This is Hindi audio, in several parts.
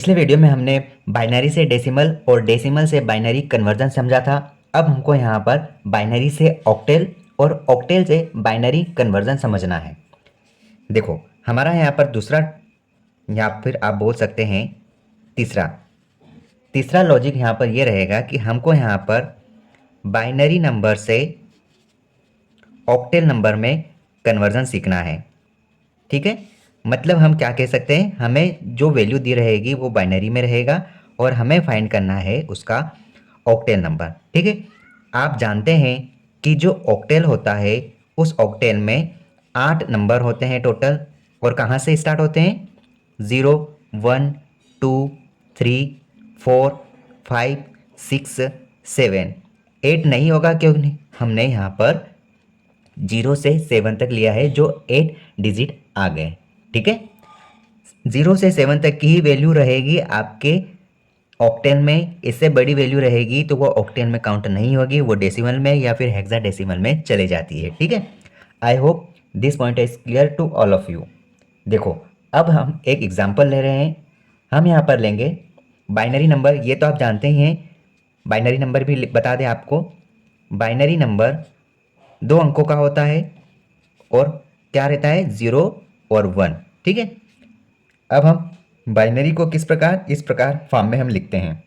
पिछले वीडियो में हमने बाइनरी से डेसिमल और डेसिमल से बाइनरी कन्वर्जन समझा था। अब हमको यहाँ पर बाइनरी से ऑक्टेल और ऑक्टेल से बाइनरी कन्वर्जन समझना है। देखो हमारा यहाँ पर दूसरा या फिर आप बोल सकते हैं तीसरा तीसरा लॉजिक यहाँ पर ये रहेगा कि हमको यहाँ पर बाइनरी नंबर से ऑक्टेल नंबर में कन्वर्जन सीखना है। ठीक है, मतलब हम क्या कह सकते हैं, हमें जो वैल्यू दी रहेगी वो बाइनरी में रहेगा और हमें फाइंड करना है उसका ऑक्टेल नंबर। ठीक है, आप जानते हैं कि जो ऑक्टेल होता है उस ऑक्टेल में 8 नंबर होते हैं टोटल, और कहाँ से स्टार्ट होते हैं, 0 1 2 3 4 5 6 7। 8 नहीं होगा क्योंकि हमने यहाँ पर 0 से 7 तक लिया है जो 8 डिजिट आ गए। ठीक है, 0 से 7 तक की ही वैल्यू रहेगी आपके ऑक्टेल में। इससे बड़ी वैल्यू रहेगी तो वो ऑक्टेल में काउंट नहीं होगी, वो डेसिमल में या फिर हेक्साडेसिमल में चले जाती है। ठीक है, I hope this point is clear to all of you. देखो अब हम एक एग्जांपल ले रहे हैं। हम यहाँ पर लेंगे बाइनरी नंबर, ये तो आप जानते ही हैं। बाइनरी नंबर भी बता दें आपको, बाइनरी नंबर 2 अंकों का होता है और क्या रहता है, 0 और 1। ठीक है, अब हम बाइनरी को किस प्रकार, इस प्रकार फॉर्म में हम लिखते हैं।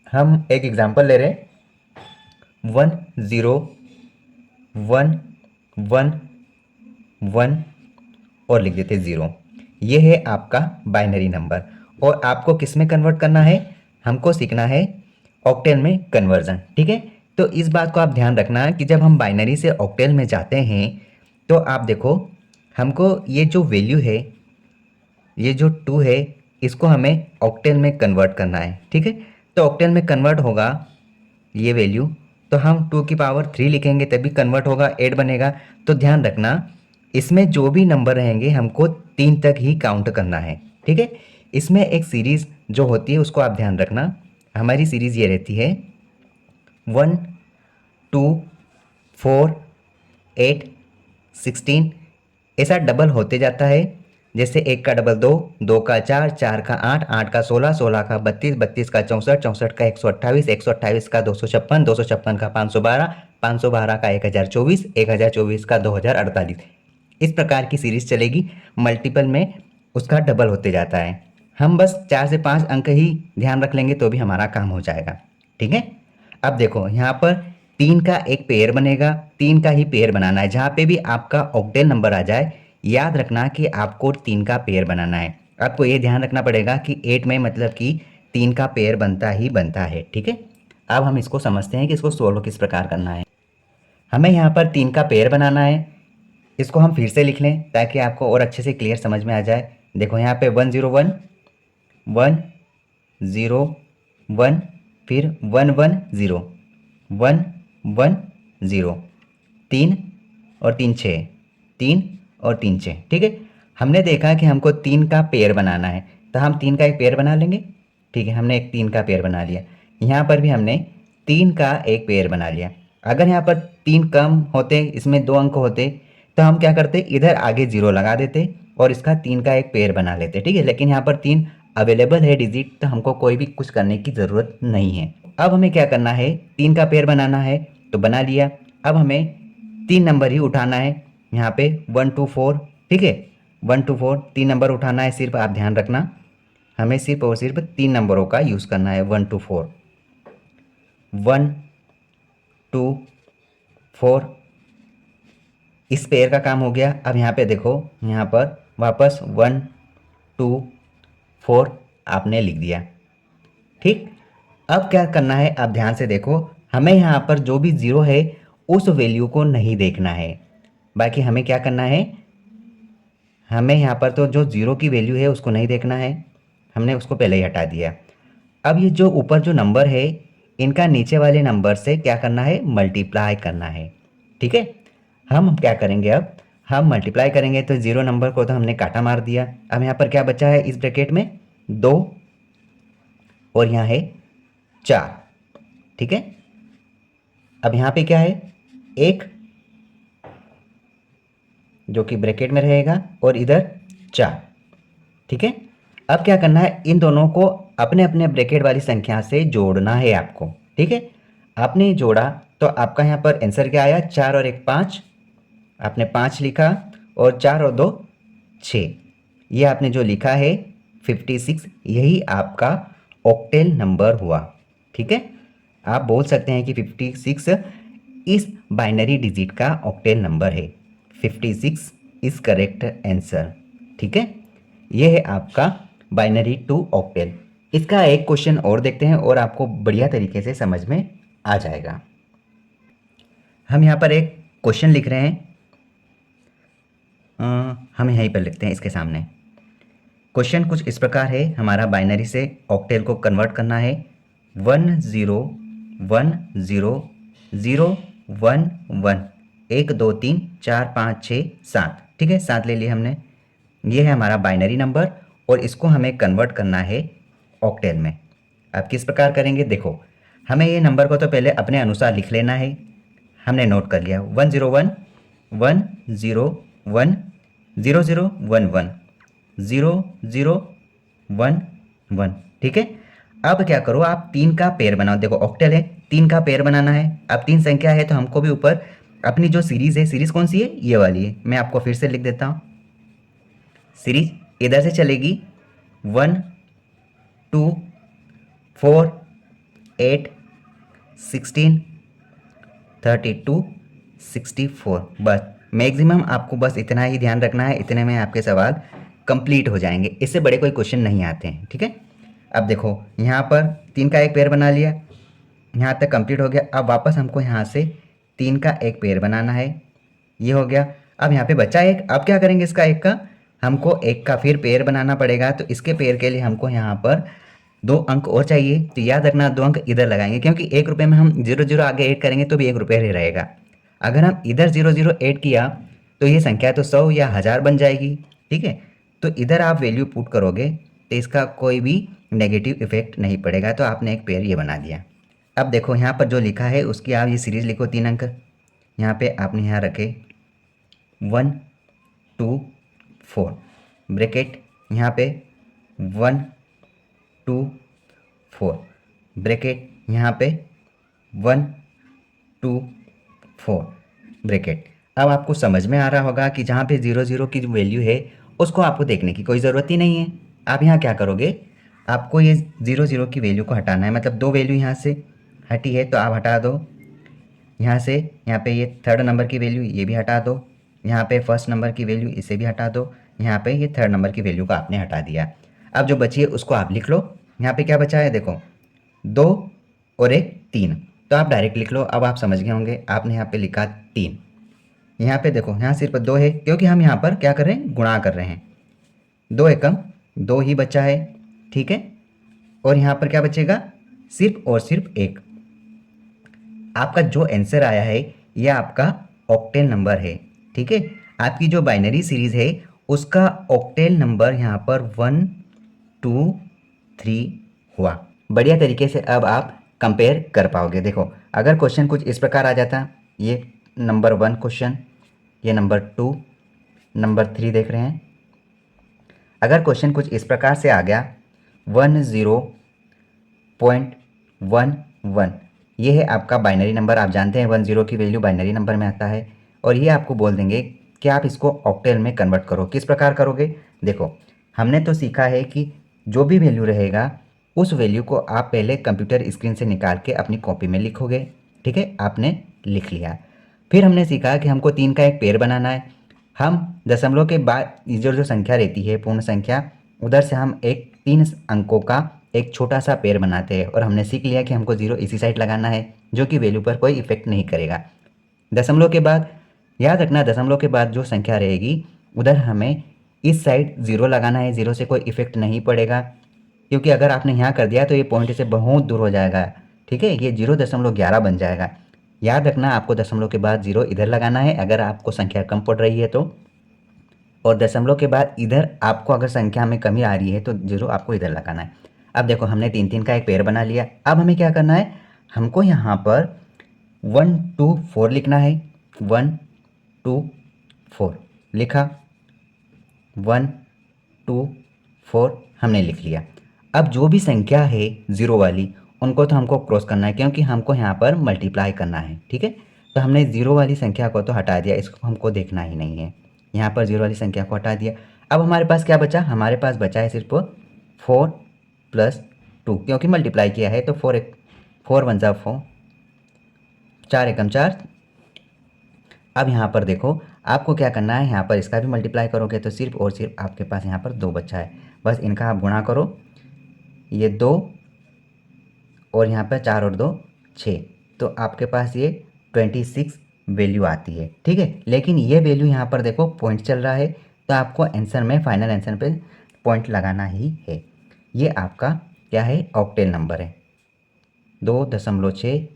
हम एक एग्जांपल ले रहे हैं, 1 0 1 1 1 और लिख देते 0। ये है आपका बाइनरी नंबर। और आपको किस में कन्वर्ट करना है, हमको सीखना है ऑक्टेल में कन्वर्जन। ठीक है, तो इस बात को आप ध्यान रखना कि जब हम बाइनरी से ऑक्टेल में जाते हैं तो आप देखो हमको ये जो वैल्यू है, ये जो 2 है, इसको हमें ऑक्टेल में कन्वर्ट करना है। ठीक है, तो ऑक्टेल में कन्वर्ट होगा ये वैल्यू, तो हम 2 की पावर 3 लिखेंगे तभी कन्वर्ट होगा, 8 बनेगा। तो ध्यान रखना इसमें जो भी नंबर रहेंगे हमको 3 तक ही काउंट करना है। ठीक है, इसमें एक सीरीज़ जो होती है उसको आप ध्यान रखना। हमारी सीरीज़ ये रहती है 1 2 4 8 16। ऐसा डबल होते जाता है, जैसे 1 का डबल 2, 2 का 4, 4 का 8, 8 का 16, 16 का 32, 32 का 64, 64 का 128, 128 का 256, 256 का 512, 512 का 1024, 1024 का 2048। इस प्रकार की सीरीज चलेगी, मल्टीपल में उसका डबल होते जाता है। हम बस 4 से 5 अंक ही ध्यान रख लेंगे तो भी हमारा काम हो जाएगा। ठीक है, अब देखो यहाँ पर 3 का एक पेयर बनेगा, 3 का ही पेयर बनाना है। जहाँ पे भी आपका ऑक्टेल नंबर आ जाए याद रखना कि आपको 3 का पेयर बनाना है। आपको ये ध्यान रखना पड़ेगा कि 8 में मतलब कि 3 का पेयर बनता ही बनता है। ठीक है, अब हम इसको समझते हैं कि इसको सोल्व किस प्रकार करना है। हमें यहाँ पर 3 का पेयर बनाना है। इसको हम फिर से लिख लें ताकि आपको और अच्छे से क्लियर समझ में आ जाए। देखो यहाँ पे 1 0 1 1 0 1, फिर 1 1 0 1 1 0, 3 और 3 6, 3 और 3 6। ठीक है, हमने देखा कि हमको 3 का पेयर बनाना है तो हम 3 का एक पेयर बना लेंगे। ठीक है, हमने एक 3 का पेयर बना लिया। यहाँ पर भी हमने 3 का एक पेयर बना लिया। अगर यहाँ पर 3 कम होते, इसमें 2 अंक होते, तो हम क्या करते, इधर आगे 0 लगा देते और इसका 3 का एक पेयर बना लेते। ठीक है, लेकिन यहाँ पर 3 अवेलेबल है डिजिट, तो हमको कोई भी कुछ करने की ज़रूरत नहीं है। अब हमें क्या करना है, 3 का पेयर बनाना है तो बना लिया। अब हमें 3 नंबर ही उठाना है, यहाँ पे 1 2 4। ठीक है, 1 2 4 3 नंबर उठाना है। सिर्फ आप ध्यान रखना हमें सिर्फ और सिर्फ 3 नंबरों का यूज़ करना है। 1 2 4, 1 2 4, इस पेयर का काम हो गया। अब यहाँ पे देखो, यहाँ पर वापस 1 2 4 आपने लिख दिया। ठीक, अब क्या करना है, आप ध्यान से देखो, हमें यहाँ पर जो भी 0 है उस वैल्यू को नहीं देखना है। बाकी हमें क्या करना है, हमें यहाँ पर तो जो 0 की वैल्यू है उसको नहीं देखना है, हमने उसको पहले ही हटा दिया। अब ये जो ऊपर जो नंबर है इनका नीचे वाले नंबर से क्या करना है, मल्टीप्लाई करना है। ठीक है, हम क्या करेंगे, अब हम मल्टीप्लाई करेंगे तो 0 नंबर को तो हमने काटा मार दिया। अब यहाँ पर क्या बचा है इस ब्रैकेट में, 2 और यहाँ है 4। ठीक है, अब यहाँ पे क्या है, 1 जो कि ब्रैकेट में रहेगा और इधर 4। ठीक है, अब क्या करना है, इन दोनों को अपने अपने ब्रैकेट वाली संख्या से जोड़ना है आपको। ठीक है, आपने जोड़ा तो आपका यहाँ पर आंसर क्या आया, 4 और 1 5, आपने 5 लिखा और 4 और 2 6, ये आपने जो लिखा है 56, यही आपका ऑक्टेल नंबर हुआ। ठीक है, आप बोल सकते हैं कि 56 इस बाइनरी डिजिट का ऑक्टेल नंबर है। 56 इज करेक्ट आंसर। ठीक है, ये है आपका बाइनरी टू ऑक्टेल। इसका एक क्वेश्चन और देखते हैं और आपको बढ़िया तरीके से समझ में आ जाएगा। हम यहाँ पर एक क्वेश्चन लिख रहे हैं, हम यहीं पर लिखते हैं इसके सामने। क्वेश्चन कुछ इस प्रकार है, हमारा बाइनरी से ऑक्टेल को कन्वर्ट करना है। 1 0 1 0 0 1 1 1 2 3 4 5 6 7। ठीक है, 7 ले लिए हमने। ये है हमारा बाइनरी नंबर और इसको हमें कन्वर्ट करना है ऑक्टेल में। अब किस प्रकार करेंगे, देखो हमें ये नंबर को तो पहले अपने अनुसार लिख लेना है। हमने नोट कर लिया 1 0 1 1 0 1 0 0 1 1 0 0 1 1। ठीक है, अब क्या करो, आप 3 का पेयर बनाओ। देखो ऑक्टेल है, 3 का पेयर बनाना है। अब 3 संख्या है तो हमको भी ऊपर अपनी जो सीरीज़ है, सीरीज़ कौन सी है, ये वाली है। मैं आपको फिर से लिख देता हूँ, सीरीज इधर से चलेगी 1 2 4 8 16 32 64। बस मैक्सिमम आपको बस इतना ही ध्यान रखना है, इतने में आपके सवाल कंप्लीट हो जाएंगे, इससे बड़े कोई क्वेश्चन नहीं आते हैं। ठीक है, अब देखो यहाँ पर 3 का एक पेयर बना लिया, यहाँ तक कंप्लीट हो गया। अब वापस हमको यहाँ से 3 का एक पेयर बनाना है, ये हो गया। अब यहाँ पे बचा एक, अब क्या करेंगे, इसका एक का हमको एक का फिर पेयर बनाना पड़ेगा। तो इसके पेयर के लिए हमको यहाँ पर 2 अंक और चाहिए। तो याद रखना 2 अंक इधर लगाएंगे, क्योंकि 1 रुपये में हम 0 0 आगे ऐड करेंगे तो भी 1 रुपये ही रहेगा। अगर हम इधर 0 0 ऐड किया तो ये संख्या तो 100 या 1000 बन जाएगी। ठीक है, तो इधर आप वैल्यू पुट करोगे तो इसका कोई भी नेगेटिव इफेक्ट नहीं पड़ेगा। तो आपने एक पेयर ये बना दिया। अब देखो यहाँ पर जो लिखा है उसकी आप ये सीरीज़ लिखो, 3 अंक यहाँ पे आपने यहाँ रखे 1 2 4 ब्रैकेट, यहाँ पे 1 2 4 ब्रैकेट, यहाँ पे 1 2 4 ब्रैकेट। अब आपको समझ में आ रहा होगा कि जहाँ पे 0 0 की जो वैल्यू है उसको आपको देखने की कोई ज़रूरत ही नहीं है। आप यहाँ क्या करोगे, आपको ये 0 0 की वैल्यू को हटाना है। मतलब 2 वैल्यू यहाँ से हटी है तो आप हटा दो। यहाँ से यहाँ पे ये थर्ड नंबर की वैल्यू ये भी हटा दो, यहाँ पे फर्स्ट नंबर की वैल्यू इसे भी हटा दो, यहाँ पे ये थर्ड नंबर की वैल्यू को आपने हटा दिया। अब जो बची है उसको आप लिख लो। यहाँ पे क्या बचा है, देखो 2 और 1 3, तो आप डायरेक्ट लिख लो। अब आप समझ गए होंगे, आपने यहाँ पे लिखा 3। यहाँ पे देखो यहाँ सिर्फ 2 है, क्योंकि हम यहाँ पर क्या कर रहे हैं, गुणा कर रहे हैं। 2 एकम 2 ही बचा है। ठीक है, और यहाँ पर क्या बचेगा, सिर्फ और सिर्फ 1। आपका जो आंसर आया है ये आपका ऑक्टेल नंबर है। ठीक है, आपकी जो बाइनरी सीरीज़ है उसका ऑक्टेल नंबर यहाँ पर 1 2 3 हुआ। बढ़िया तरीके से अब आप कंपेयर कर पाओगे। देखो अगर क्वेश्चन कुछ इस प्रकार आ जाता, ये नंबर 1 क्वेश्चन, ये नंबर 2, नंबर 3 देख रहे हैं। अगर क्वेश्चन कुछ इस प्रकार से आ गया 10.11, ये है आपका बाइनरी नंबर। आप जानते हैं 1 0 की वैल्यू बाइनरी नंबर में आता है, और ये आपको बोल देंगे कि आप इसको ऑक्टेल में कन्वर्ट करो। किस प्रकार करोगे, देखो हमने तो सीखा है कि जो भी वैल्यू रहेगा उस वैल्यू को आप पहले कंप्यूटर स्क्रीन से निकाल के अपनी कॉपी में लिखोगे। ठीक है, आपने लिख लिया। फिर हमने सीखा कि हमको 3 का एक पेयर बनाना है। हम दशमलव के बाद जो संख्या रहती है पूर्ण संख्या, उधर से हम एक 3 अंकों का एक छोटा सा पेयर बनाते हैं, और हमने सीख लिया कि हमको 0 इसी साइड लगाना है, जो कि वैल्यू पर कोई इफेक्ट नहीं करेगा। दशमलव के बाद याद रखना, दशमलव के बाद जो संख्या रहेगी उधर हमें इस साइड 0 लगाना है, 0 से कोई इफेक्ट नहीं पड़ेगा, क्योंकि अगर आपने यहाँ कर दिया तो ये पॉइंट से बहुत दूर हो जाएगा। ठीक है, ये 0.11 बन जाएगा। याद रखना, आपको दशमलव के बाद 0 इधर लगाना है अगर आपको संख्या कम पड़ रही है तो, और दशमलव के बाद इधर आपको अगर संख्या में कमी आ रही है तो 0 आपको इधर लगाना है। अब देखो हमने 3 3 का एक पेयर बना लिया। अब हमें क्या करना है, हमको यहाँ पर 1 2 4 लिखना है। 1 2 4 लिखा, 1 2 4 हमने लिख लिया। अब जो भी संख्या है ज़ीरो वाली उनको तो हमको क्रॉस करना है क्योंकि हमको यहाँ पर मल्टीप्लाई करना है, ठीक है। तो हमने ज़ीरो वाली संख्या को तो हटा दिया, इसको हमको देखना ही नहीं है। यहाँ पर ज़ीरो वाली संख्या को हटा दिया। अब हमारे पास क्या बचा, हमारे पास बचा है सिर्फ 4 + 2 क्योंकि मल्टीप्लाई किया है तो 4 वन जा 4, 4 एकम 4। अब यहाँ पर देखो आपको क्या करना है, यहाँ पर इसका भी मल्टीप्लाई करोगे तो सिर्फ और सिर्फ आपके पास यहाँ पर 2 बचा है। बस इनका आप गुणा करो, ये 2 और यहाँ पर 4 और 2 6, तो आपके पास ये 26 वैल्यू आती है, ठीक है। लेकिन ये वैल्यू यहाँ पर देखो पॉइंट चल रहा है तो आपको आंसर में, फाइनल आंसर पे पॉइंट लगाना ही है। ये आपका क्या है, ऑक्टेल नंबर है। 2.6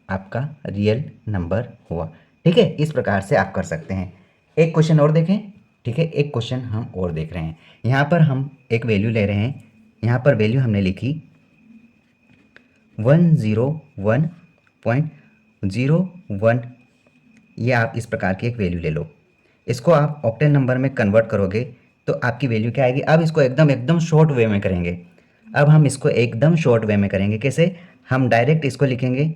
आपका रियल नंबर हुआ, ठीक है। इस प्रकार से आप कर सकते हैं। एक क्वेश्चन और देखें, ठीक है। एक क्वेश्चन हम और देख रहे हैं। यहाँ पर हम एक वैल्यू ले रहे हैं, यहाँ पर वैल्यू हमने लिखी 101.01। ये आप इस प्रकार की एक वैल्यू ले लो, इसको आप ऑक्टेल नंबर में कन्वर्ट करोगे तो आपकी वैल्यू क्या आएगी। अब इसको एकदम एकदम शॉर्ट वे में करेंगे। अब हम इसको एकदम शॉर्ट वे में करेंगे, कैसे, हम डायरेक्ट इसको लिखेंगे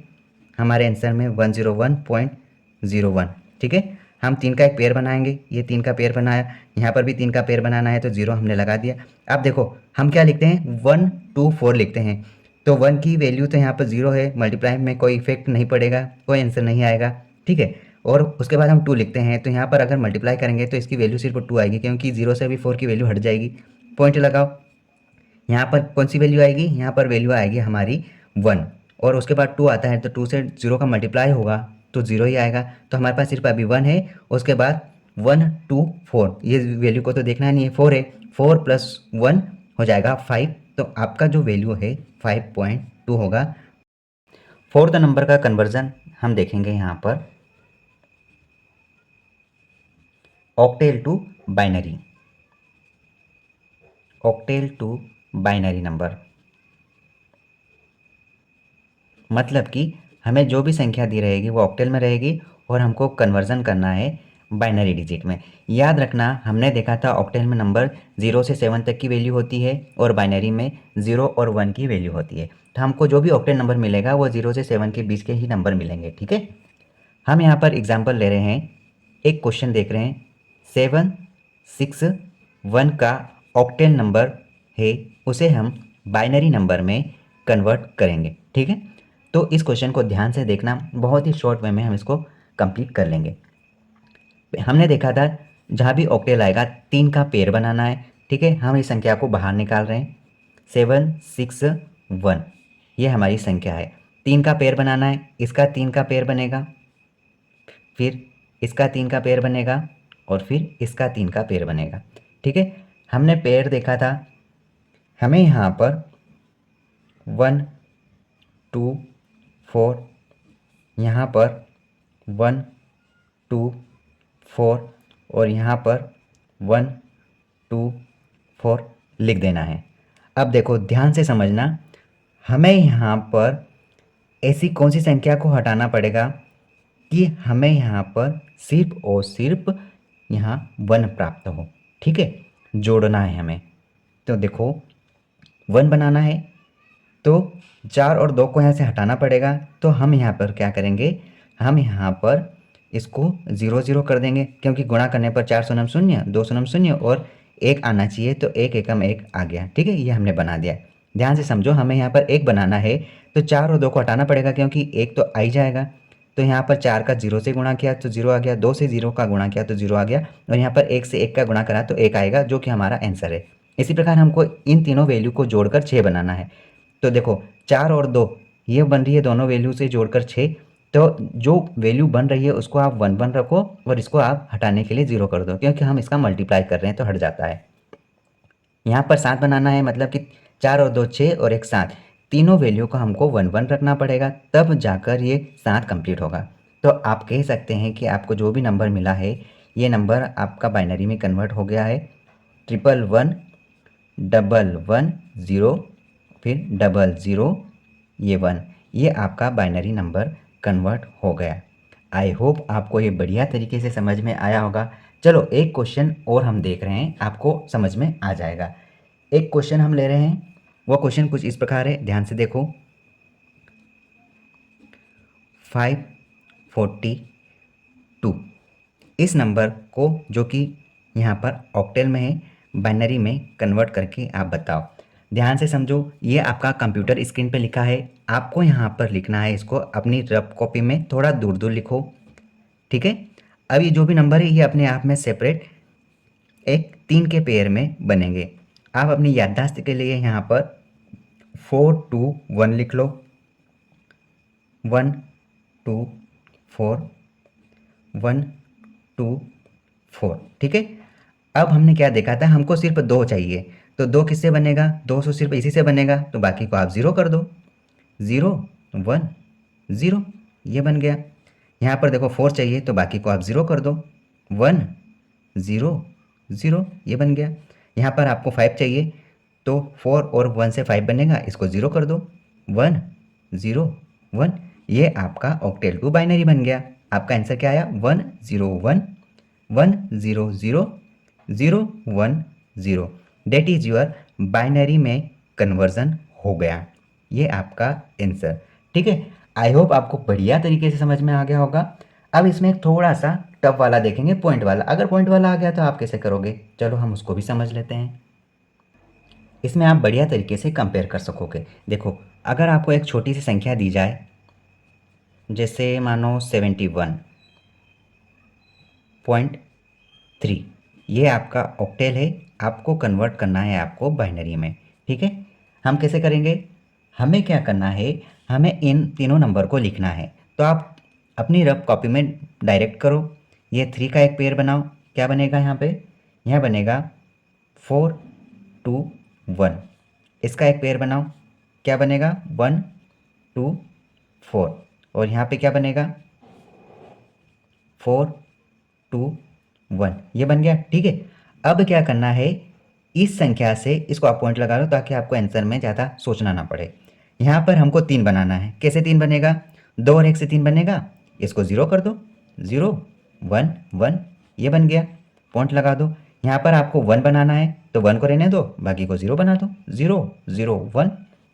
हमारे आंसर में 101.01, ठीक है। हम 3 का एक पेयर बनाएंगे, ये 3 का पेयर बनाया, यहाँ पर भी 3 का पेयर बनाना है तो 0 हमने लगा दिया। अब देखो हम क्या लिखते हैं, 1 2 4 लिखते हैं, तो 1 की वैल्यू तो यहाँ पर 0 है, मल्टीप्लाई में कोई इफेक्ट नहीं पड़ेगा, कोई आंसर नहीं आएगा, ठीक है। और उसके बाद हम 2 लिखते हैं, तो यहाँ पर अगर मल्टीप्लाई करेंगे तो इसकी वैल्यू सिर्फ 2 आएगी क्योंकि 0 से भी 4 की वैल्यू हट जाएगी। पॉइंट लगाओ, यहाँ पर कौन सी वैल्यू आएगी, यहाँ पर वैल्यू आएगी हमारी 1, और उसके बाद 2 आता है तो 2 से 0 का मल्टीप्लाई होगा तो 0 ही आएगा। तो हमारे पास सिर्फ अभी 1 है, उसके बाद 1 2 4, ये वैल्यू को तो देखना नहीं है, 4 है, 4 + 1 हो जाएगा 5, तो आपका जो वैल्यू है 5.2 होगा। फोर्थ नंबर का कन्वर्जन हम देखेंगे यहाँ पर, octal to binary, octal to binary number, मतलब कि हमें जो भी संख्या दी रहेगी वो ऑक्टेल में रहेगी और हमको कन्वर्जन करना है बाइनरी डिजिट में। याद रखना, हमने देखा था ऑक्टेल में नंबर 0 से 7 तक की वैल्यू होती है और बाइनरी में 0 और 1 की वैल्यू होती है। तो हमको जो भी ऑक्टेल नंबर मिलेगा वो 0 से 7 के बीच के ही नंबर मिलेंगे, ठीक है। हम यहाँ पर एग्जाम्पल ले रहे हैं, एक क्वेश्चन देख रहे हैं, 761 का ऑक्टेल नंबर है, उसे हम बाइनरी नंबर में कन्वर्ट करेंगे, ठीक है। तो इस क्वेश्चन को ध्यान से देखना, बहुत ही शॉर्ट वे में हम इसको कंप्लीट कर लेंगे। हमने देखा था जहाँ भी ऑक्टेल आएगा 3 का पेयर बनाना है, ठीक है। हम इस संख्या को बाहर निकाल रहे हैं, 761 ये हमारी संख्या है, 3 का पेयर बनाना है, इसका 3 का पेयर बनेगा, फिर इसका 3 का पेयर बनेगा और फिर इसका 3 का पेयर बनेगा, ठीक है। हमने पेयर देखा था, हमें यहाँ पर 1 2 4, यहाँ पर 1 2 4 और यहाँ पर 1 2 4 लिख देना है। अब देखो ध्यान से समझना, हमें यहाँ पर ऐसी कौन सी संख्या को हटाना पड़ेगा कि हमें यहाँ पर सिर्फ और सिर्फ यहाँ 1 प्राप्त हो, ठीक है। जोड़ना है हमें, तो देखो 1 बनाना है तो 4 और 2 को यहाँ से हटाना पड़ेगा। तो हम यहाँ पर क्या करेंगे, हम यहाँ पर इसको 0 0 कर देंगे क्योंकि गुणा करने पर 4 शून्य 0, 2 शून्य 0 और 1 आना चाहिए, तो 1 एकम 1 आ गया, ठीक है। ये हमने बना दिया। ध्यान से समझो, हमें यहाँ पर 1 बनाना है तो 4 और 2 को हटाना पड़ेगा क्योंकि 1 तो आ ही जाएगा। तो यहाँ पर 4 का 0 से गुणा किया तो 0 आ गया, 2 से 0 का गुणा किया तो 0 आ गया, और यहाँ पर 1 से 1 का गुणा करा तो 1 आएगा, जो कि हमारा आंसर है। इसी प्रकार हमको इन तीनों वैल्यू को जोड़कर 6 बनाना है। तो देखो 4 और 2 ये बन रही है, दोनों वैल्यू से जोड़कर 6, तो जो वैल्यू बन रही है उसको आप 1 रखो और इसको आप हटाने के लिए 0 कर दो क्योंकि हम इसका मल्टीप्लाई कर रहे हैं तो हट जाता है। यहाँ पर 7 बनाना है, मतलब कि 4 और 2 6 और 1 7, तीनों वैल्यू को हमको 1 रखना पड़ेगा, तब जाकर ये 7 कंप्लीट होगा। तो आप कह सकते हैं कि आपको जो भी नंबर मिला है ये नंबर आपका बाइनरी में कन्वर्ट हो गया है। 111 111 0 फिर 00 ये 1, ये आपका बाइनरी नंबर कन्वर्ट हो गया। आई होप आपको ये बढ़िया तरीके से समझ में आया होगा। चलो एक क्वेश्चन और हम देख रहे हैं, आपको समझ में आ जाएगा। एक क्वेश्चन हम ले रहे हैं, वो क्वेश्चन कुछ इस प्रकार है, ध्यान से देखो। 542 इस नंबर को जो कि यहाँ पर ऑक्टेल में है, बाइनरी में कन्वर्ट करके आप बताओ। ध्यान से समझो, ये आपका कंप्यूटर स्क्रीन पे लिखा है, आपको यहाँ पर लिखना है, इसको अपनी रफ कॉपी में थोड़ा दूर दूर लिखो, ठीक है। अब ये जो भी नंबर है ये अपने आप में सेपरेट एक 3 के पेयर में बनेंगे। आप अपनी याददाश्त के लिए यहाँ पर 421 लिख लो, 1 2 4 1 2 4, ठीक है। अब हमने क्या देखा था, हमको सिर्फ 2 चाहिए, तो 2 किससे बनेगा, 200 सिर्फ इसी से बनेगा, तो बाकी को आप 0 कर दो, 0 1 0, ये बन गया। यहाँ पर देखो 4 चाहिए, तो बाकी को आप 0 कर दो, 1 0 0, ये बन गया। यहाँ पर आपको 5 चाहिए, तो 4 और 1 से 5 बनेगा, इसको 0 कर दो, 1 0 1, ये आपका ऑक्टेल टू बाइनरी बन गया। आपका आंसर क्या आया, 1 0 1 1 0 0 0 1 0, डेट इज़ योर बाइनरी में कन्वर्जन हो गया। ये आपका आंसर, ठीक है। आई होप आपको बढ़िया तरीके से समझ में आ गया होगा। अब इसमें थोड़ा सा टफ वाला देखेंगे, पॉइंट वाला। अगर पॉइंट वाला आ गया तो आप कैसे करोगे, चलो हम उसको भी समझ लेते हैं। इसमें आप बढ़िया तरीके से कंपेयर कर सकोगे। देखो, अगर आपको एक छोटी सी संख्या दी जाए, जैसे मानो 71.3, ये आपका ऑक्टेल है, आपको कन्वर्ट करना है आपको बाइनरी में, ठीक है। हम कैसे करेंगे, हमें क्या करना है, हमें इन तीनों नंबर को लिखना है। तो आप अपनी रफ कॉपी में डायरेक्ट करो, ये 3 का एक पेयर बनाओ, क्या बनेगा यहाँ पे, यहाँ बनेगा 4 2 1, इसका एक पेयर बनाओ, क्या बनेगा 1 2 4, और यहाँ पे क्या बनेगा 4 2 1, ये बन गया, ठीक है। अब क्या करना है, इस संख्या से इसको आप पॉइंट लगा लो ताकि आपको आंसर में ज़्यादा सोचना ना पड़े। यहाँ पर हमको 3 बनाना है, कैसे 3 बनेगा, 2 और 1 से 3 बनेगा, इसको 0 कर दो, 0 1 1, ये बन गया, पॉइंट लगा दो। यहाँ पर आपको 1 बनाना है, तो 1 को रहने दो, बाकी को 0 बना दो, 0 0 1,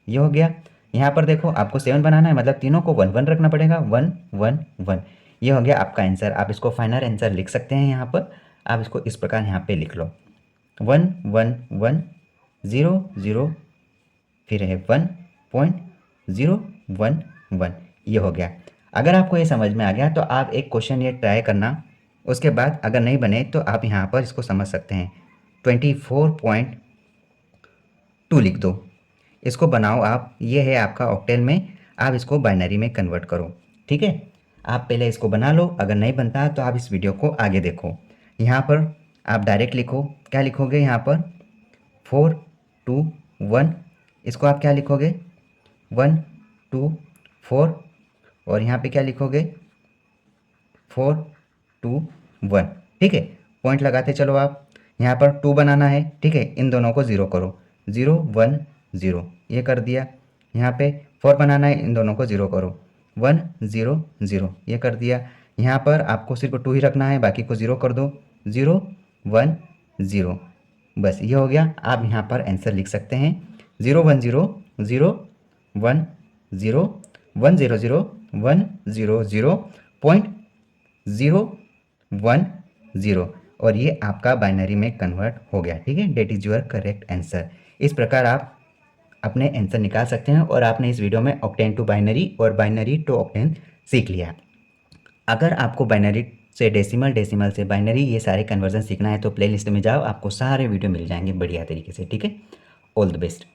ये हो गया। यहाँ पर देखो आपको 7 बनाना है, मतलब तीनों को 1 1 रखना पड़ेगा, 1 1 1, ये हो गया आपका आंसर। आप इसको फाइनल आंसर लिख सकते हैं। यहाँ पर आप इसको इस प्रकार यहाँ पे लिख लो, 1 1 1 0 0, फिर है 1.011, ये हो गया। अगर आपको ये समझ में आ गया तो आप एक क्वेश्चन ये ट्राई करना, उसके बाद अगर नहीं बने तो आप यहाँ पर इसको समझ सकते हैं, 24.2 लिख दो, इसको बनाओ आप, ये है आपका ऑक्टेल में, आप इसको बाइनरी में कन्वर्ट करो, ठीक है। आप पहले इसको बना लो, अगर नहीं बनता तो आप इस वीडियो को आगे देखो। यहाँ पर आप डायरेक्ट लिखो, क्या लिखोगे यहाँ पर 4 2 1, इसको आप क्या लिखोगे 1 2 4, और यहाँ पे क्या लिखोगे 4 2 1, ठीक है। पॉइंट लगाते चलो आप, यहाँ पर 2 बनाना है, ठीक है, इन दोनों को 0 करो, 0 1 0, ये कर दिया। यहाँ पे 4 बनाना है, इन दोनों को 0 करो, 1 0 0, ये कर दिया। यहाँ पर आपको सिर्फ 2 ही रखना है, बाकी को 0 कर दो, 0 1 0, बस ये हो गया। आप यहाँ पर आंसर लिख सकते हैं, 0 1 0 0 1 0 1 0 0 1 0 0 .010, और ये आपका बाइनरी में कन्वर्ट हो गया, ठीक है। That is your correct answer. इस प्रकार आप अपने आंसर निकाल सकते हैं, और आपने इस वीडियो में ऑक्टेन टू बाइनरी और बाइनरी टू ऑक्टेन सीख लिया। अगर आपको बाइनरी से डेसिमल, डेसिमल से बाइनरी, ये सारे कन्वर्जन सीखना है तो प्लेलिस्ट में जाओ, आपको सारे वीडियो मिल जाएंगे बढ़िया तरीके से, ठीक है। All the best.